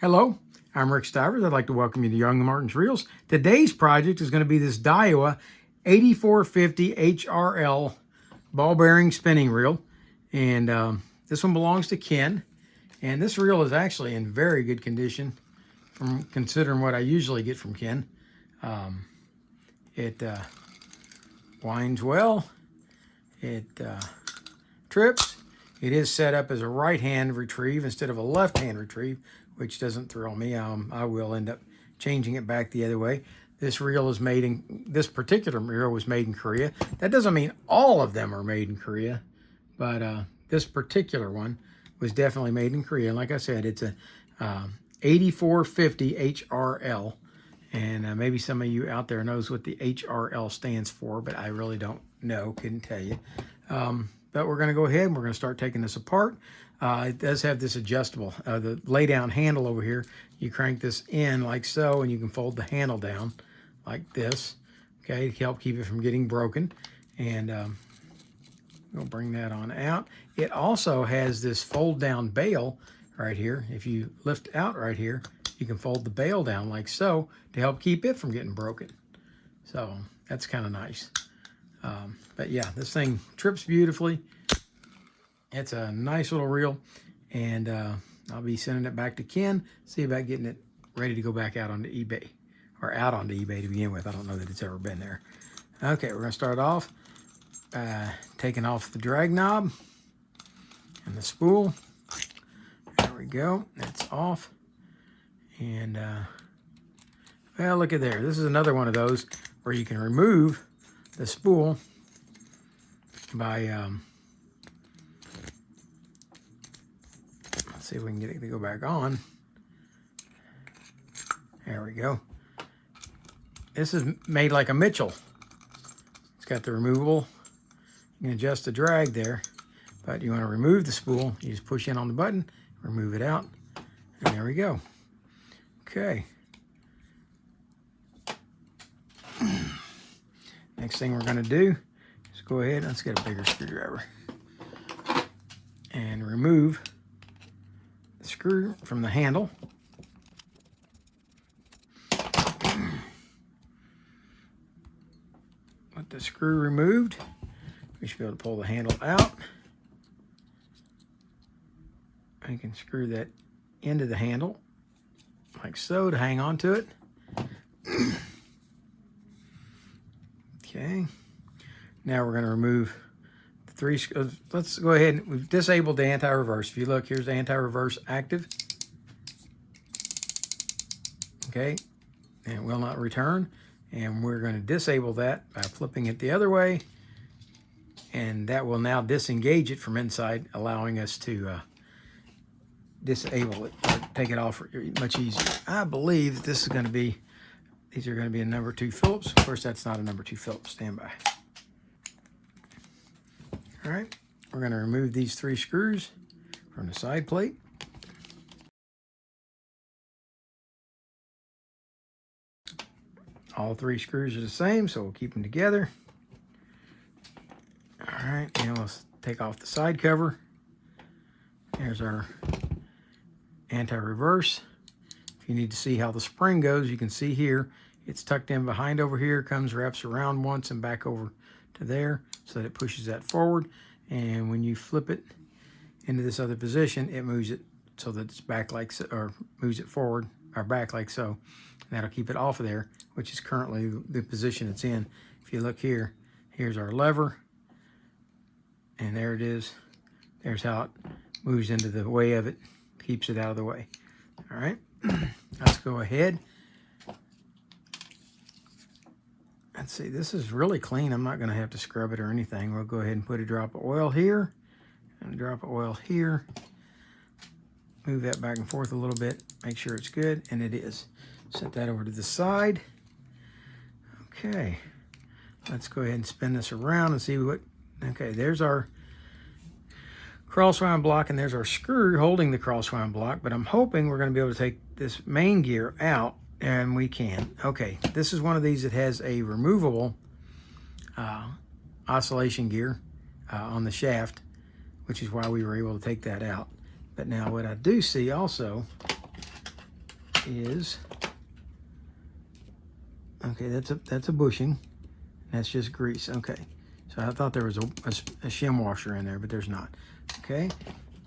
Hello, I'm Rick Stivers. I'd like to welcome you to YoungMartin'sReels. Today's project is going to be this Daiwa 8450 HRL ball bearing spinning reel. And this one belongs to Ken. And this reel is actually in very good condition from considering what I usually get from Ken. It winds well. It trips. It is set up as a right-hand retrieve instead of a left-hand retrieve, which doesn't thrill me. I will end up changing it back the other way. This particular reel was made in Korea. That doesn't mean all of them are made in Korea, but this particular one was definitely made in Korea. And like I said, it's a 8450 HRL. And maybe some of you out there knows what the HRL stands for, but I really don't know, couldn't tell you. But we're going to go ahead and we're going to start taking this apart. It does have this adjustable, the lay down handle over here. You crank this in like so, and you can fold the handle down like this, okay, to help keep it from getting broken. And we'll bring that on out. It also has this fold down bail right here. If you lift out right here, you can fold the bail down like so to help keep it from getting broken. So that's kind of nice. But yeah, this thing trips beautifully. It's a nice little reel, and I'll be sending it back to Ken, see about getting it ready to go back out onto eBay, or out onto eBay to begin with. I don't know that it's ever been there. Okay, we're going to start off by taking off the drag knob and the spool. There we go. That's off. And, well, look at there. This is another one of those where you can remove the spool by, let's see if we can get it to go back on. There we go. This is made like a Mitchell. It's got the removable. You can adjust the drag there, but you want to remove the spool. You just push in on the button, remove it out, and there we go. Okay. Next thing we're going to do is go ahead, let's get a bigger screwdriver, and remove the screw from the handle. With the screw removed, we should be able to pull the handle out. You can screw that into the handle like so to hang on to it. Okay, now we're going to remove the three. Let's go ahead. We've disabled the anti-reverse. If you look, here's the anti-reverse active. Okay, and it will not return. And we're going to disable that by flipping it the other way. And that will now disengage it from inside, allowing us to disable it, or take it off much easier. I believe this is going to be, these are going to be a number 2 Phillips. Of course, that's not a number 2 Phillips. Stand by. All right, we're going to remove these 3 screws from the side plate. All 3 screws are the same, so we'll keep them together. All right, now let's take off the side cover. There's our anti-reverse. If you need to see how the spring goes, you can see here, it's tucked in behind over here, wraps around once and back over to there, so that it pushes that forward. And when you flip it into this other position, it moves it so that it's back like so, or moves it forward or back like so. And that'll keep it off of there, which is currently the position it's in. If you look here, here's our lever, and there it is. There's how it moves into the way of it, keeps it out of the way. All right, let's go ahead. Let's see, this is really clean. I'm not going to have to scrub it or anything. We'll go ahead and put a drop of oil here and a drop of oil here. Move that back and forth a little bit, make sure it's good, and it is. Set that over to the side. Okay, let's go ahead and spin this around and see what, okay, there's our crosswind block, and there's our screw holding the crosswind block, but I'm hoping we're going to be able to take this main gear out, and we can. Okay, this is one of these that has a removable oscillation gear on the shaft, which is why we were able to take that out. But now what I do see also is, okay, that's a bushing. That's just grease. Okay, so I thought there was a shim washer in there, but there's not. Okay,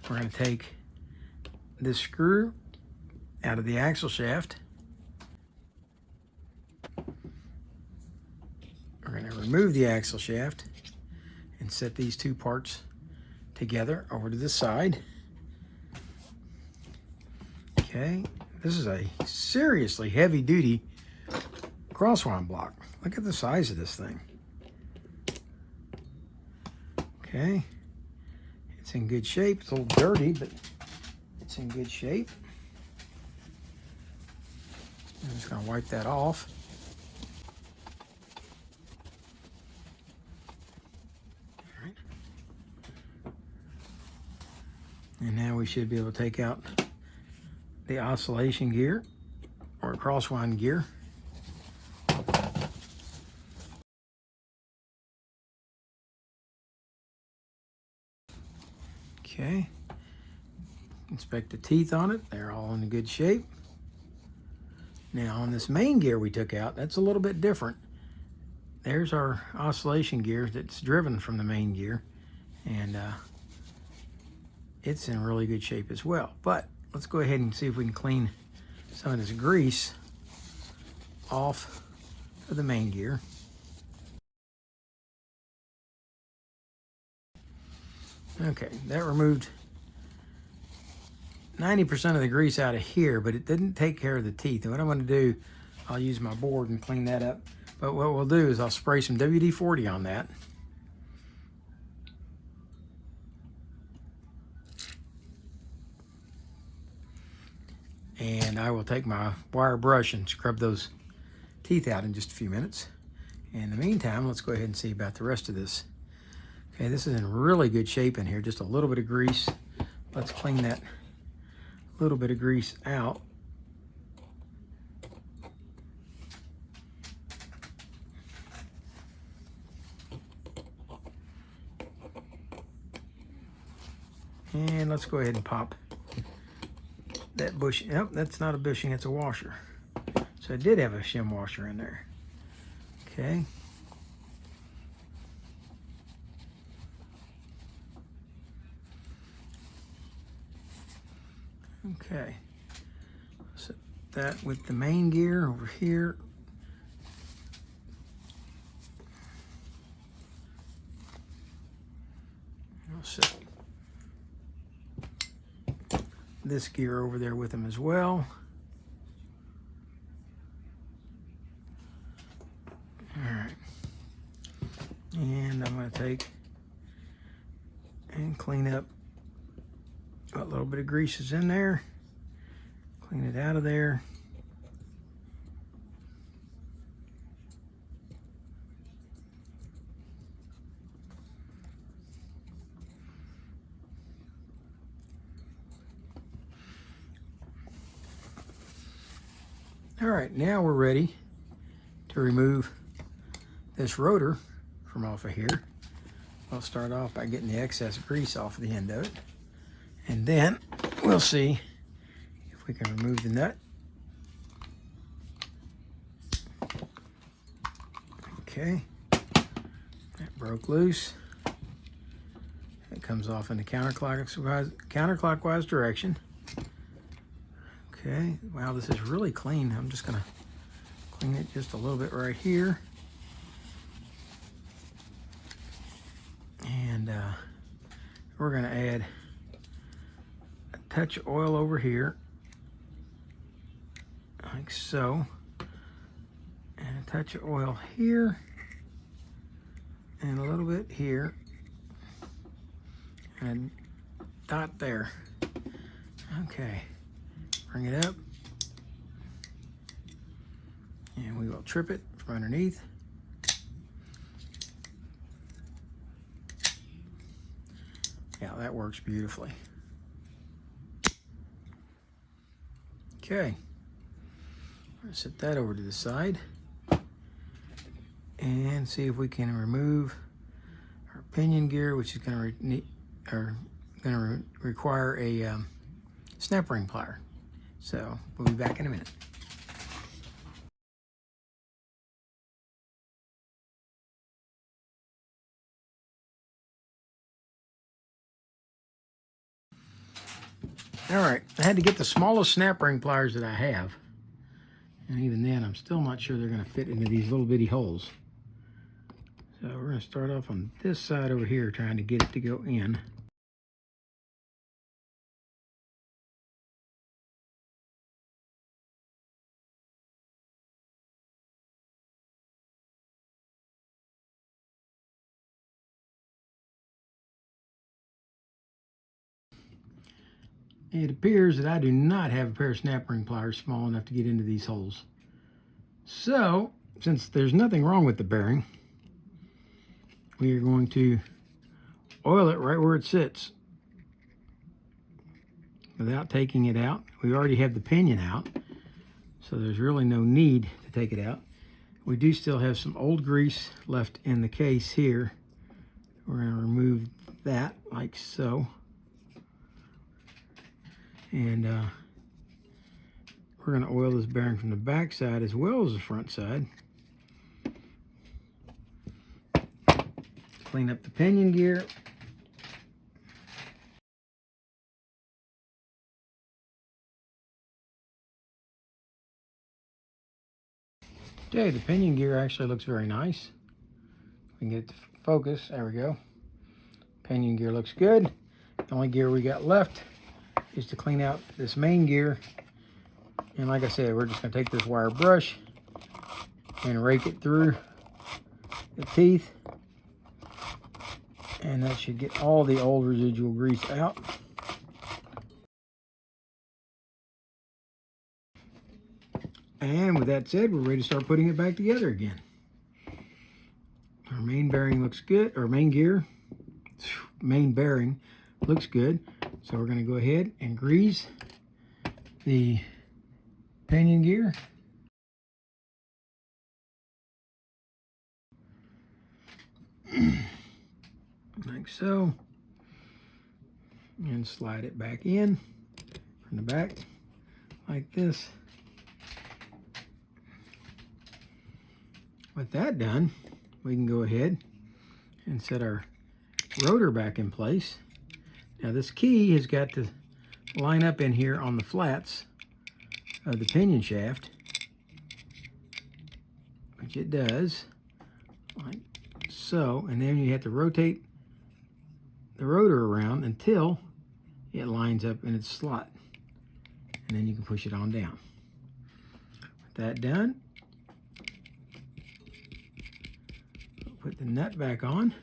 we're going to take this screw out of the axle shaft. We're going to remove the axle shaft and set these two parts together over to the side. Okay, this is a seriously heavy-duty crosswind block. Look at the size of this thing. Okay, it's in good shape. It's a little dirty, but it's in good shape. I'm just going to wipe that off. All right. And now we should be able to take out the oscillation gear or crosswind gear. Okay, inspect the teeth on it. They're all in good shape. Now on this main gear we took out, that's a little bit different. There's our oscillation gear that's driven from the main gear, and it's in really good shape as well. But let's go ahead and see if we can clean some of this grease off of the main gear. Okay, that removed 90% of the grease out of here, but it didn't take care of the teeth. And what I'm going to do, I'll use my board and clean that up. But what we'll do is I'll spray some WD-40 on that. And I will take my wire brush and scrub those teeth out in just a few minutes. In the meantime, let's go ahead and see about the rest of this. Okay, this is in really good shape in here, just a little bit of grease. Let's clean that little bit of grease out. And let's go ahead and pop that bushing. Nope, that's not a bushing, it's a washer. So it did have a shim washer in there. Okay. Okay, set that with the main gear over here. I'll set this gear over there with them as well. All right, and I'm going to take and clean up what little bit of grease is in there. Clean it out of there. All right, now we're ready to remove this rotor from off of here. I'll start off by getting the excess grease off of the end of it. And then we'll see if we can remove the nut. Okay, that broke loose. It comes off in the counterclockwise direction. Okay, wow, this is really clean. I'm just gonna clean it just a little bit right here. And we're gonna add touch of oil over here, like so, and a touch of oil here, and a little bit here, and a dot there. Okay, bring it up, and we will trip it from underneath. Yeah, that works beautifully. Okay, I'll set that over to the side and see if we can remove our pinion gear, which is going to require a snap ring plier. So we'll be back in a minute. All right, I had to get the smallest snap ring pliers that I have. And even then, I'm still not sure they're going to fit into these little bitty holes. So we're going to start off on this side over here, trying to get it to go in. It appears that I do not have a pair of snap ring pliers small enough to get into these holes. So, since there's nothing wrong with the bearing, we are going to oil it right where it sits without taking it out. We already have the pinion out, so there's really no need to take it out. We do still have some old grease left in the case here. We're going to remove that like so. And we're going to oil this bearing from the back side as well as the front side. Clean up the pinion gear. Okay, the pinion gear actually looks very nice. We can get it to focus. There we go. Pinion gear looks good. The only gear we got left is to clean out this main gear. And like I said, we're just going to take this wire brush and rake it through the teeth. And that should get all the old residual grease out. And with that said, we're ready to start putting it back together again. Our main bearing looks good, or main bearing looks good. So we're going to go ahead and grease the pinion gear. Like so. And slide it back in from the back like this. With that done, we can go ahead and set our rotor back in place. Now this key has got to line up in here on the flats of the pinion shaft, which it does, like so. And then you have to rotate the rotor around until it lines up in its slot. And then you can push it on down. With that done, put the nut back on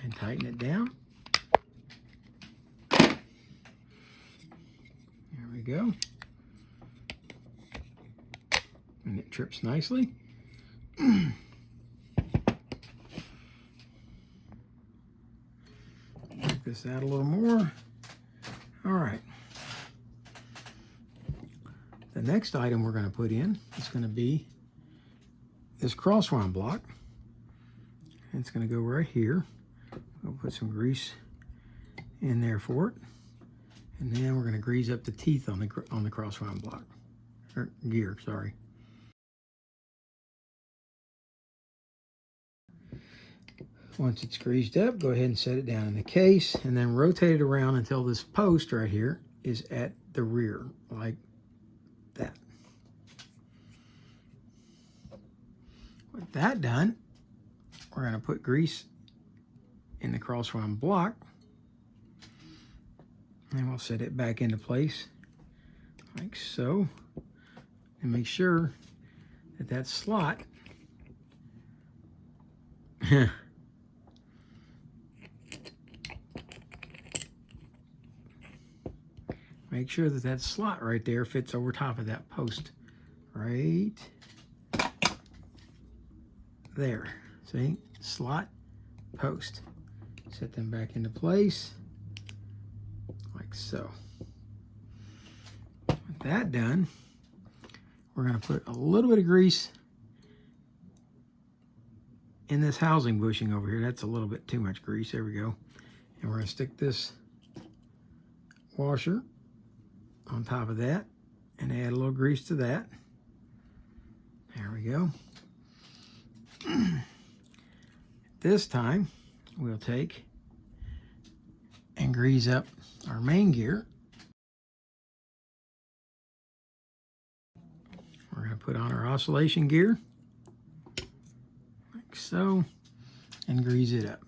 and tighten it down. There we go. And it trips nicely. Take this out a little more. All right. The next item we're going to put in is going to be this crosswind block. It's going to go right here. We'll put some grease in there for it. And then we're going to grease up the teeth on the crosswind block, or gear, sorry. Once it's greased up, go ahead and set it down in the case and then rotate it around until this post right here is at the rear, like that. With that done, we're going to put grease in the crosswind block and we'll set it back into place like so, and make sure that that slot make sure that that slot right there fits over top of that post right there. See, slot, post. Set them back into place like so. With that done, we're going to put a little bit of grease in this housing bushing over here. That's a little bit too much grease. There we go. And we're going to stick this washer on top of that and add a little grease to that. There we go. This time we'll take and grease up our main gear. We're going to put on our oscillation gear like so and grease it up.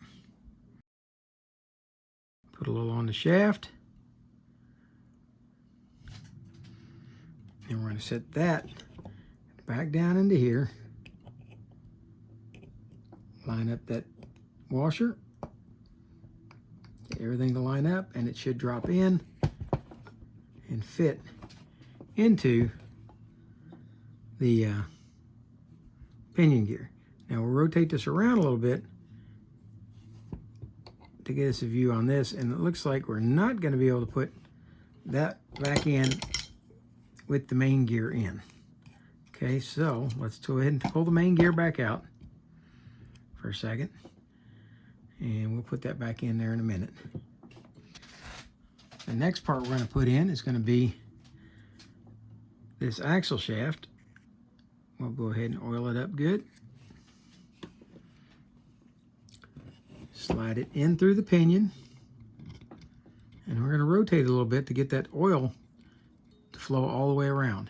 Put a little on the shaft. And we're going to set that back down into here. Line up that washer. Get everything to line up, and it should drop in and fit into the pinion gear. Now we'll rotate this around a little bit to get us a view on this, and it looks like we're not going to be able to put that back in with the main gear in. Okay, so let's go ahead and pull the main gear back out for a second, and we'll put that back in there in a minute. The next part we're going to put in is going to be this axle shaft. We'll go ahead and oil it up good. Slide it in through the pinion, and we're going to rotate it a little bit to get that oil to flow all the way around.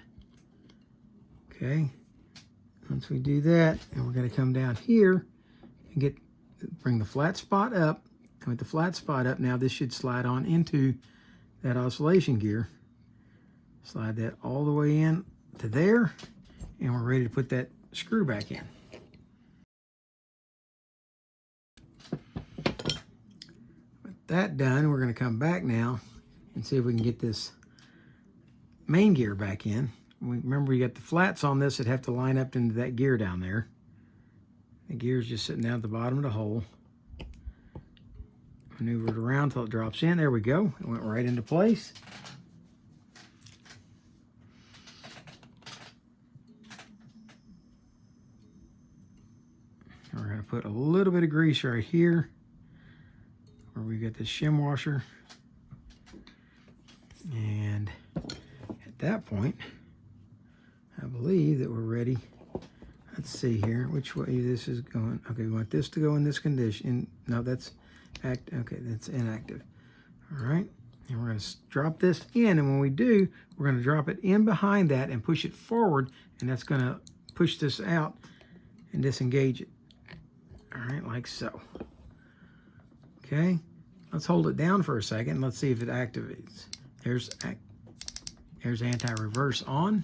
Okay, once we do that, and we're going to come down here and bring the flat spot up, and with the flat spot up, now this should slide on into that oscillation gear. Slide that all the way in to there, and we're ready to put that screw back in. With that done, we're going to come back now and see if we can get this main gear back in. Remember, you got the flats on this that have to line up into that gear down there. The gear's just sitting down at the bottom of the hole. Maneuver it around until it drops in. There we go. It went right into place. And we're going to put a little bit of grease right here where we get the shim washer. And at that point, I believe that we're ready. Let's see here which way this is going. Okay, we want this to go in this condition. No, that's okay, that's inactive. All right, and we're going to drop this in, and when we do, we're going to drop it in behind that and push it forward, and that's going to push this out and disengage it. All right, like so. Okay, let's hold it down for a second. Let's see if it activates. There's anti-reverse on.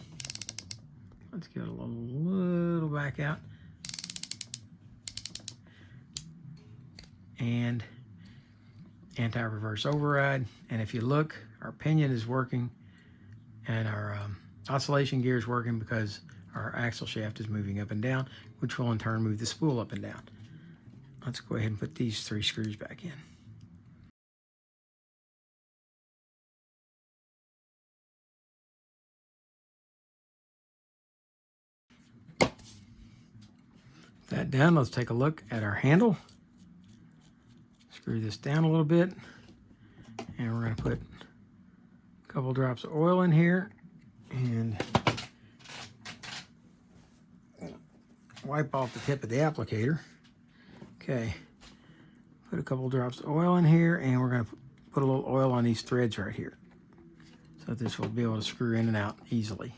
Let's get a little back out. And anti-reverse override. And if you look, our pinion is working and our oscillation gear is working because our axle shaft is moving up and down, which will in turn move the spool up and down. Let's go ahead and put these 3 screws back in. That done, let's take a look at our handle. Screw this down a little bit, and we're going to put a couple drops of oil in here and wipe off the tip of the applicator. Okay, put a couple drops of oil in here, and we're going to put a little oil on these threads right here so that this will be able to screw in and out easily.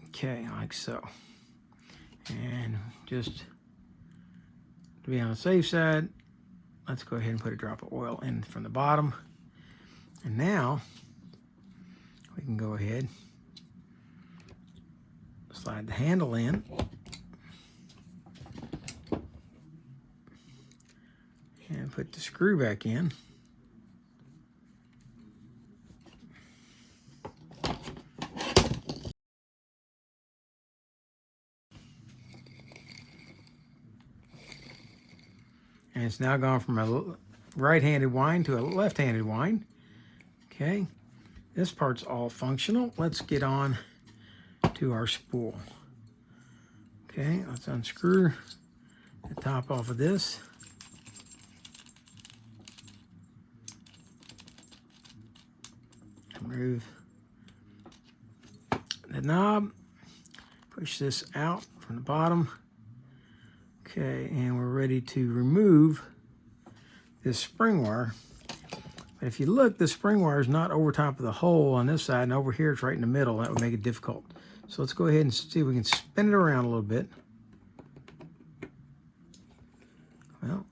Okay, like so. And just to be on the safe side, let's go ahead and put a drop of oil in from the bottom. And now we can go ahead, slide the handle in, and put the screw back in. And it's now gone from a right-handed wind to a left-handed wind. Okay, this part's all functional. Let's get on to our spool. Okay, let's unscrew the top off of this. remove the knob, push this out from the bottom. Okay, and we're ready to remove this spring wire. But if you look, the spring wire is not over top of the hole on this side, and over here it's right in the middle. That would make it difficult. So let's go ahead and see if we can spin it around a little bit. Well,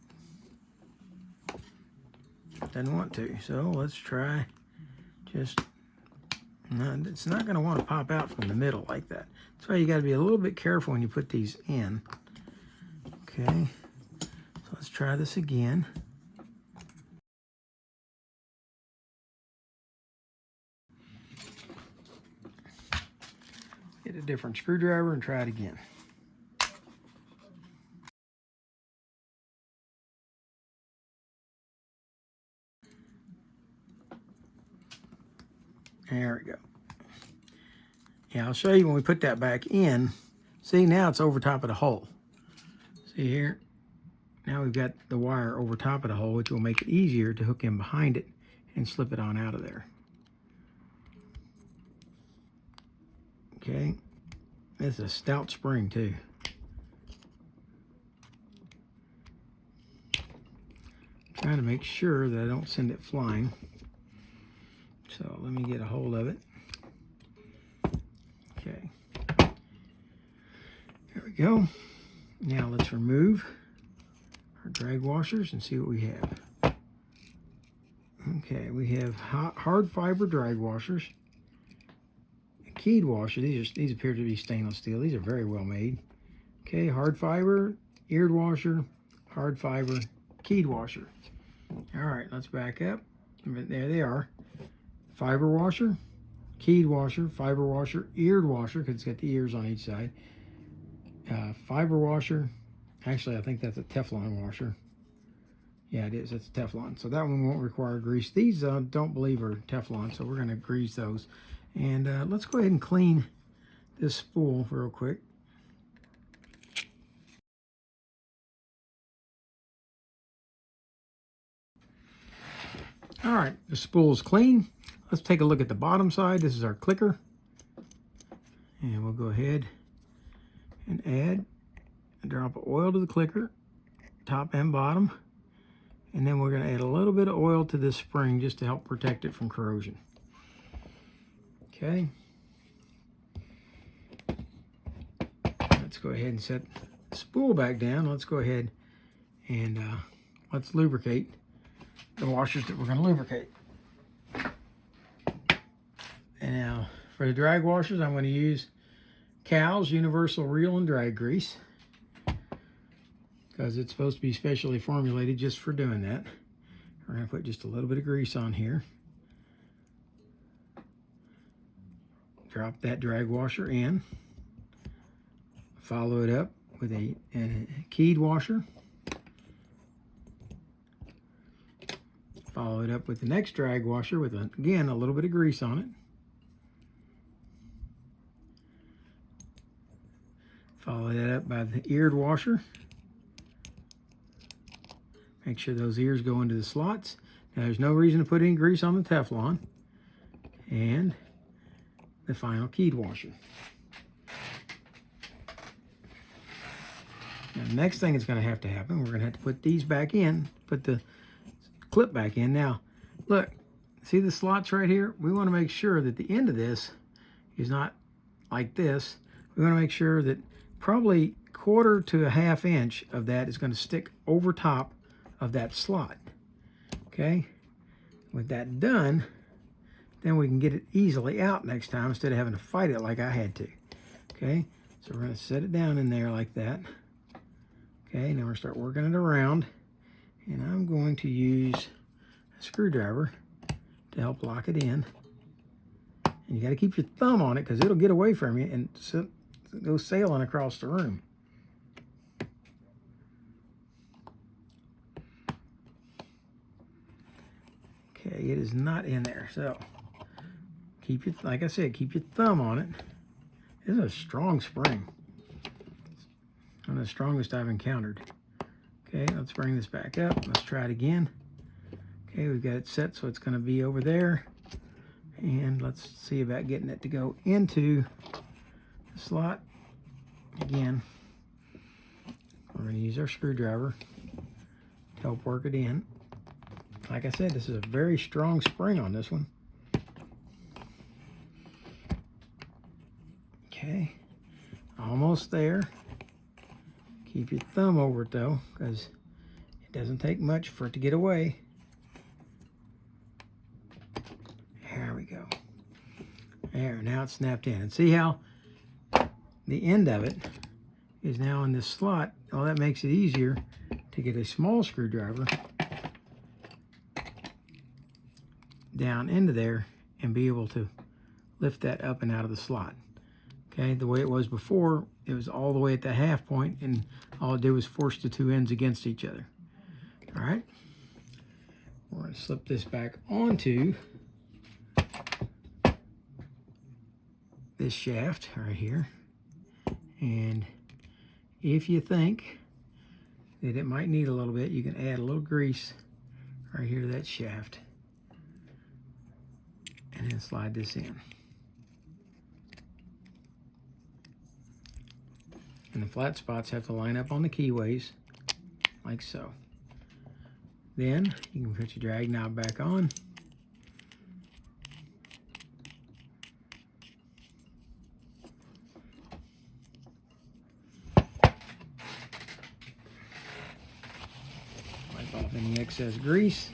doesn't want to, so let's try just, no, it's not going to want to pop out from the middle like that. That's why you got to be a little bit careful when you put these in. Okay, so let's try this again. Get a different screwdriver and try it again. There we go. Yeah, I'll show you when we put that back in. See, now it's over top of the hole. See here? Now we've got the wire over top of the hole, which will make it easier to hook in behind it and slip it on out of there. Okay. This is a stout spring too. Trying to make sure that I don't send it flying. So let me get a hold of it. Okay. There we go. Now let's remove our drag washers and see what we have. Okay, we have hard fiber drag washers. A keyed washer. These appear to be stainless steel. These are very well made. Okay, hard fiber, eared washer, hard fiber, keyed washer. All right, let's back up. There they are. Fiber washer, keyed washer, fiber washer, eared washer, because it's got the ears on each side. Fiber washer. Actually, I think that's a Teflon washer. Yeah, it is. It's a Teflon. So that one won't require grease. These don't believe are Teflon, so we're going to grease those. And let's go ahead and clean this spool real quick. All right, the spool is clean. Let's take a look at the bottom side. This is our clicker. And we'll go ahead and add a drop of oil to the clicker, top and bottom. And then we're going to add a little bit of oil to this spring just to help protect it from corrosion. Okay. Let's go ahead and set the spool back down. Let's go ahead and let's lubricate the washers that we're going to lubricate. And now for the drag washers, I'm going to use Cal's Universal Reel and Drag Grease, because it's supposed to be specially formulated just for doing that. We're going to put just a little bit of grease on here. Drop that drag washer in. Follow it up with a keyed washer. Follow it up with the next drag washer with, again, a little bit of grease on it. Follow that up by the eared washer. Make sure those ears go into the slots. Now, there's no reason to put any grease on the Teflon. And the final keyed washer. Now, the next thing that's going to happen, we're going to have to put these back in, put the clip back in. Now, look, see the slots right here? We want to make sure that the end of this is not like this. We want to make sure that probably 1/4 to a 1/2 inch of that is going to stick over top of that slot. Okay, with that done, then we can get it easily out next time instead of having to fight it like I had to. Okay, so we're going to set it down in there like that. Okay, now we're going to start working it around, and I'm going to use a screwdriver to help lock it in. And you got to keep your thumb on it because it'll get away from you and go sailing across the room. Okay, it is not in there, so keep your, like I said, keep your thumb on it. This is a strong spring. One of the strongest I've encountered. Okay, let's bring this back up. Let's try it again. Okay, we've got it set so it's going to be over there. And let's see about getting it to go into the slot. Again, we're going to use our screwdriver to help work it in. Like I said, this is a very strong spring on this one. Okay, almost there. Keep your thumb over it though, because it doesn't take much for it to get away. There we go. There, now it's snapped in. And see how the end of it is now in this slot? Well, that makes it easier to get a small screwdriver down into there and be able to lift that up and out of the slot. Okay, the way it was before, it was all the way at the half point, and all it did was force the two ends against each other. All right, we're going to slip this back onto this shaft right here. And if you think that it might need a little bit, you can add a little grease right here to that shaft and then slide this in. And the flat spots have to line up on the keyways like so. Then you can put your drag knob back on. Wipe off any excess grease.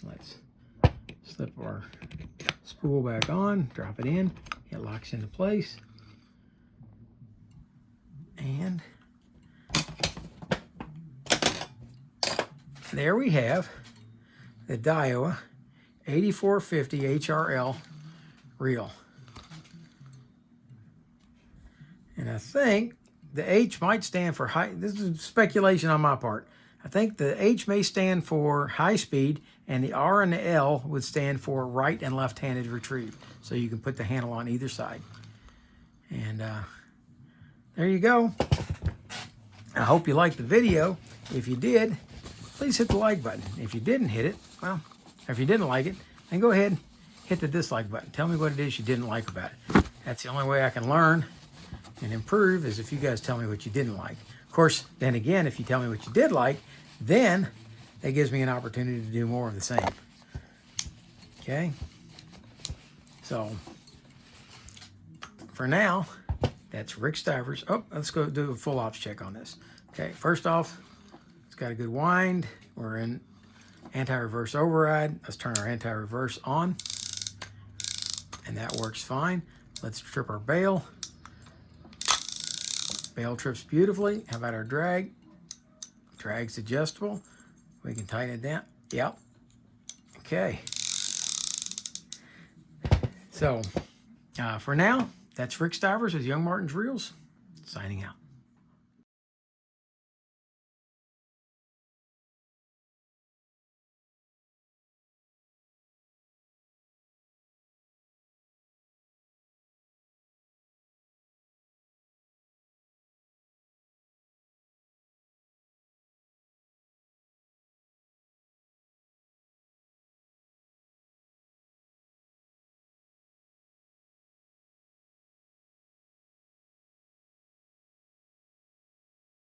Let's slip our spool back on, drop it in, it locks into place. And there we have the Daiwa 8450 HRL reel. And I think the H might stand for high. This is speculation on my part. I think the H may stand for high speed, and the R and the L would stand for right and left-handed retrieve. So you can put the handle on either side. And there you go. I hope you liked the video. If you did, please hit the like button. If you didn't hit it, well, if you didn't like it, then go ahead and hit the dislike button. Tell me what it is you didn't like about it. That's the only way I can learn and improve, is if you guys tell me what you didn't like. Of course, then again, if you tell me what you did like, then that gives me an opportunity to do more of the same. Okay? So, for now, that's Rick Stivers. Oh, let's go do a full ops check on this. Okay, first off, it's got a good wind. We're in anti-reverse override. Let's turn our anti-reverse on, and that works fine. Let's trip our bail. Bail trips beautifully. How about our drag? Drag's adjustable. We can tighten it down. Yep. Okay. So, for now, that's Rick Stivers with Young Martin's Reels, signing out.